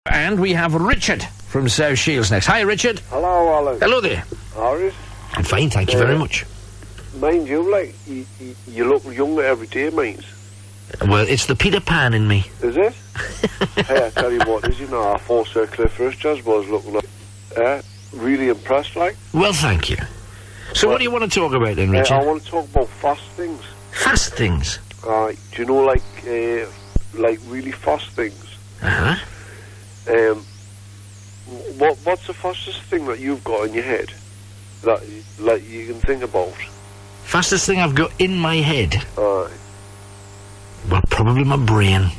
And we have Richard from South Shields next. Hi, Richard. Hello, Alan. Hello there. How is? I'm fine, thank you very much. Mind you, like, you look younger every day, mate. Well, it's the Peter Pan in me. Is it? Hey, I tell you what, I thought Sir Cliff Richards was looking like, really impressed, like. Well, thank you. So what do you want to talk about then, Richard? I want to talk about fast things. Fast things? Do you know, like really fast things? Uh-huh. What's the fastest thing that you've got in your head that, like, you can think about? Fastest thing I've got in my head? Aye. Well, probably my brain.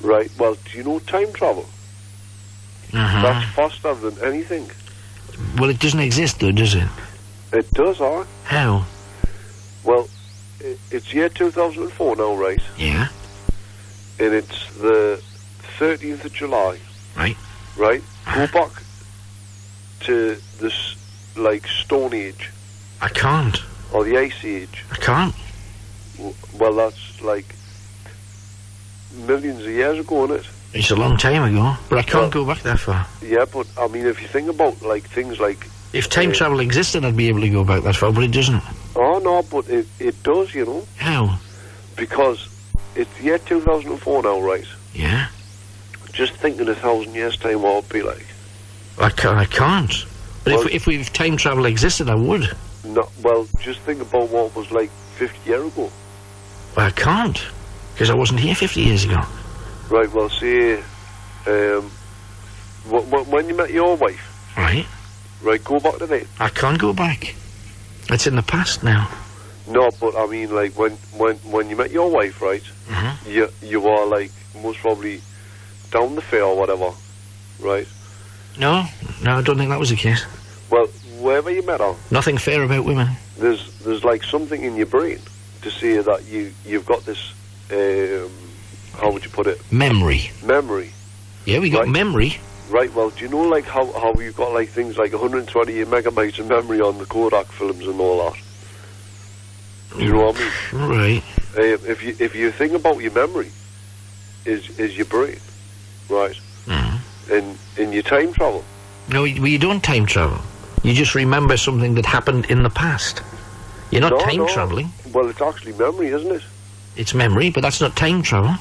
Right, well, do you know time travel? Uh-huh. That's faster than anything. Well, it doesn't exist, though, does it? It does, aye. How? Well, it's year 2004 now, right? Yeah. And it's the 13th of July. Right. Right? Go back to this, like, Stone Age. I can't. Or the Ice Age. I can't. Well, that's, like, millions of years ago, isn't it? It's a long time ago, but I can't go back that far. Yeah, but, I mean, if you think about, like, things like... If time travel existed, I'd be able to go back that far, but it doesn't. Oh, no, but it does, you know. How? Because it's year 2004 now, right? Yeah. Just think in 1,000 years' time what it would be like. I can't. But well, if time travel existed, I would. No, well, just think about what it was like 50 years ago. Well, I can't, because I wasn't here 50 years ago. Right, well, say, when you met your wife... Right. Right, go back to that. I can't go back. It's in the past now. No, but I mean, like, when you met your wife, right, you were, like, most probably down the fair or whatever, right? No, I don't think that was the case. Well, wherever you met her... Nothing fair about women. There's like, something in your brain to say that you've got this, how would you put it? Memory. Memory. Yeah, we got memory. Right, well, do you know, like, how you've got, like, things like 120 megabytes of memory on the Kodak films and all that? Do you know what I mean? Right. If you think about your memory, is your brain, right? In your time travel. No, you don't time travel. You just remember something that happened in the past. You're not time traveling. Well, it's actually memory, isn't it? It's memory, but that's not time travel.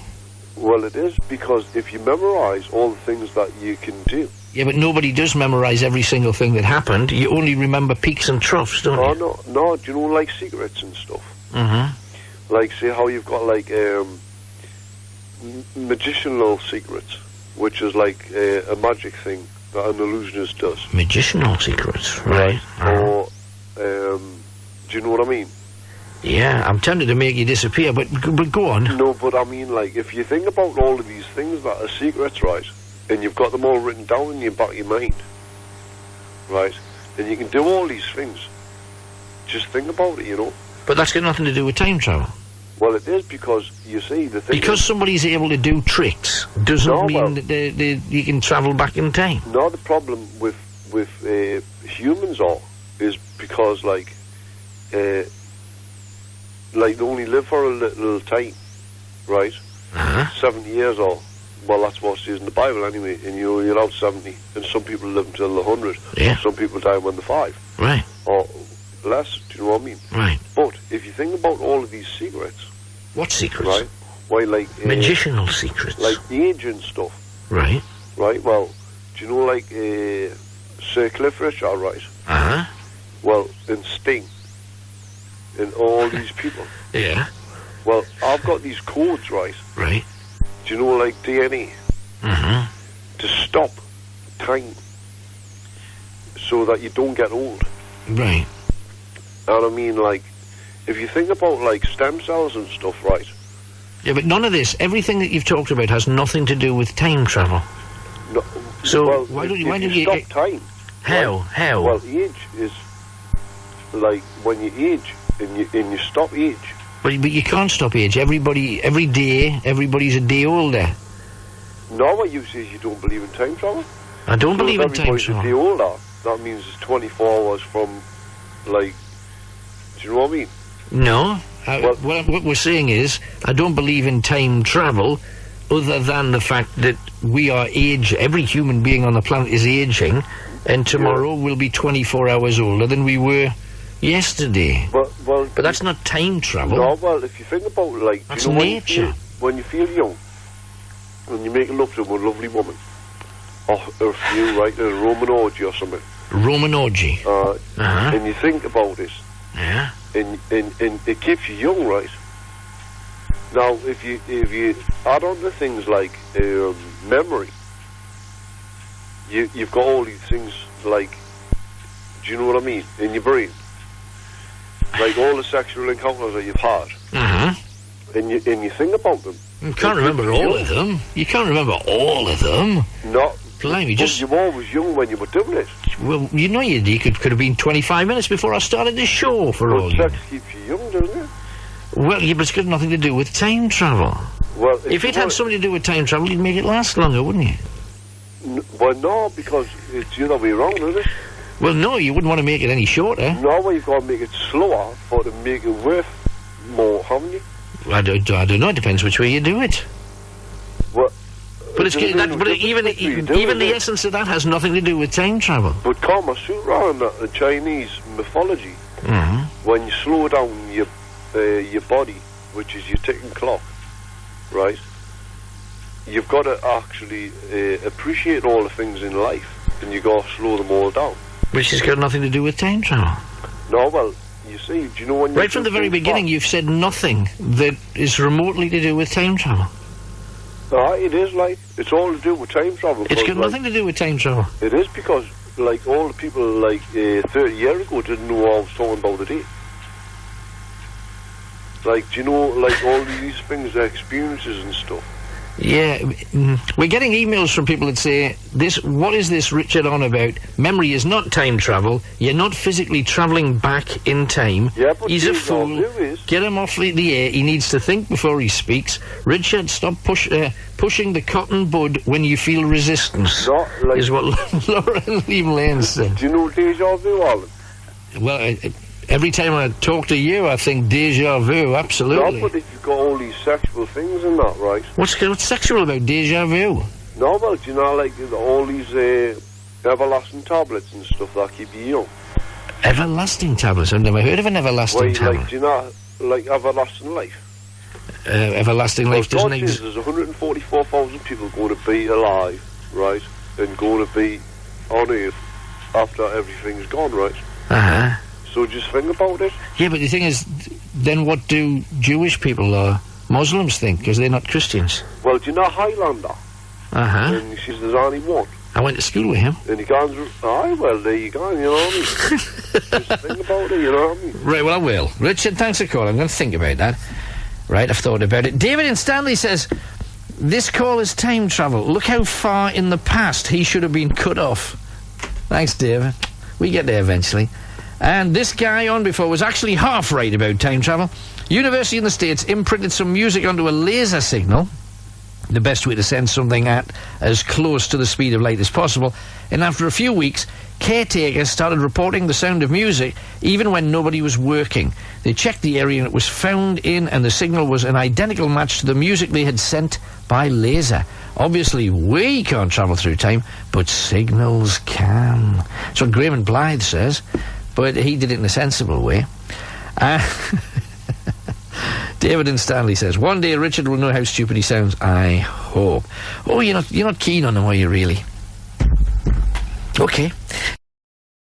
Well, it is, because if you memorise all the things that you can do... Yeah, but nobody does memorise every single thing that happened. You only remember peaks and troughs, don't you? Oh, no, do you know, like, secrets and stuff? Mm-hmm. Like, say how you've got, like, magicianal secrets, which is like a magic thing that an illusionist does. Magicianal secrets, right. Or, do you know what I mean? Yeah, I'm tempted to make you disappear, but go on. No, but I mean, like, if you think about all of these things that are secrets, right, and you've got them all written down in your back of your mind, right, and you can do all these things, just think about it, you know. But that's got nothing to do with time travel. Well, it is, because, you see, the thing because somebody's able to do tricks doesn't mean that you can travel back in time. No, the problem with humans is because, like, they only live for a little time, right? 70 years or... Well, that's what it says in the Bible anyway, and you're allowed 70, and some people live until they're 100. Yeah. Some people die when they're 5. Right. Or less, do you know what I mean? Right. But if you think about all of these secrets... What secrets? Right. Why, like... magicianal secrets. Like age and stuff. Right. Right, well, do you know, like, Sir Cliff Richard, right? Well, and Sting, and all these people. Yeah. Well, I've got these codes, right? Right. Do you know, like, DNA? To stop time so that you don't get old. Right. And I mean, like, if you think about, like, stem cells and stuff, right? Yeah, but none of this, everything that you've talked about has nothing to do with time travel. No, so, well, why don't you stop time? How? Right? How? Well, age is, like, when you age, and you stop age. But you can't stop age. Every day, everybody's a day older. No, what you say is you don't believe in time travel? I don't believe in time travel. If everybody's a day older, that means it's 24 hours from, like, do you know what I mean? No. What we're saying is, I don't believe in time travel, other than the fact that we are every human being on the planet is aging, and tomorrow we'll be 24 hours older than we were yesterday. But that's not time travel. No, well, if you think about it, like... That's nature. When you feel young, when you make love to a lovely woman, or if you, right, a Roman orgy or something. Roman orgy. And you think about it. Yeah. And it keeps you young, right? Now, if you add on to things like memory, you've got all these things like, do you know what I mean, in your brain, like all the sexual encounters that you've had, and you think about them. You can't remember all of them. You can't remember all of them. No. Blimey, just... You were always young when you were doing it. Well, you know, you could have been 25 minutes before I started the show, for all you know. Sex keeps you young, doesn't it? Well, yeah, but it's got nothing to do with time travel. Well, if it had something to do with time travel, you'd make it last longer, wouldn't you? Well, no, because it's the other way around, isn't it? Well, no, you wouldn't want to make it any shorter. No, well, you've got to make it slower for to make it worth more, haven't you? I don't know. It depends which way you do it. Well, but even the essence of that has nothing to do with time travel. But Kama Sutra in the Chinese mythology, when you slow down your body, which is your ticking clock, right? You've got to actually appreciate all the things in life, and you've got to slow them all down. Which has got nothing to do with time travel. No, well, you see, do you know when... Right from the very beginning, you've said nothing that is remotely to do with time travel. It is, like, it's all to do with time travel. It's got nothing to do with time travel. It is because, like, all the people, like, 30 years ago didn't know what I was talking about today. Like, do you know, like, all these things, experiences and stuff. Yeah, we're getting emails from people that say, what is this Richard on about? Memory is not time travel. You're not physically travelling back in time. Yeah, but he's a fool. Get him off the air. He needs to think before he speaks. Richard, stop pushing the cotton bud when you feel resistance. Not like is what Laura and Liam Lane said. Do you know deja vu, Alan? Well, every time I talk to you, I think deja vu, absolutely. No, but if you've got all these sexual things in that, right? What's sexual about deja vu? No, well, do you know, like, all these everlasting tablets and stuff that keep you young? Everlasting tablets? I've never heard of an everlasting tablet. Like, do you know, like, everlasting life? Everlasting life doesn't exist. There's 144,000 people going to be alive, right? And going to be on Earth after everything's gone, right? So just think about it. Yeah, but the thing is, then what do Jewish people or Muslims think? Because they're not Christians. Well, do you know Highlander? And he says there's only one. I went to school with him. And he goes, well, there you go, you know what I mean? Just think about it, you know what I mean? Right, well, I will. Richard, thanks for calling. I'm going to think about that. Right, I've thought about it. David in Stanley says, this call is time travel. Look how far in the past he should have been cut off. Thanks, David. We get there eventually. And this guy on before was actually half right about time travel. University in the States imprinted some music onto a laser signal, the best way to send something at as close to the speed of light as possible, and after a few weeks, caretakers started reporting the sound of music even when nobody was working. They checked the area and it was found in, and the signal was an identical match to the music they had sent by laser. Obviously, we can't travel through time, but signals can. That's what Graham Blythe says. But he did it in a sensible way. David in Stanley says, one day Richard will know how stupid he sounds. I hope. Oh, you're not keen on him, are you, really? Okay.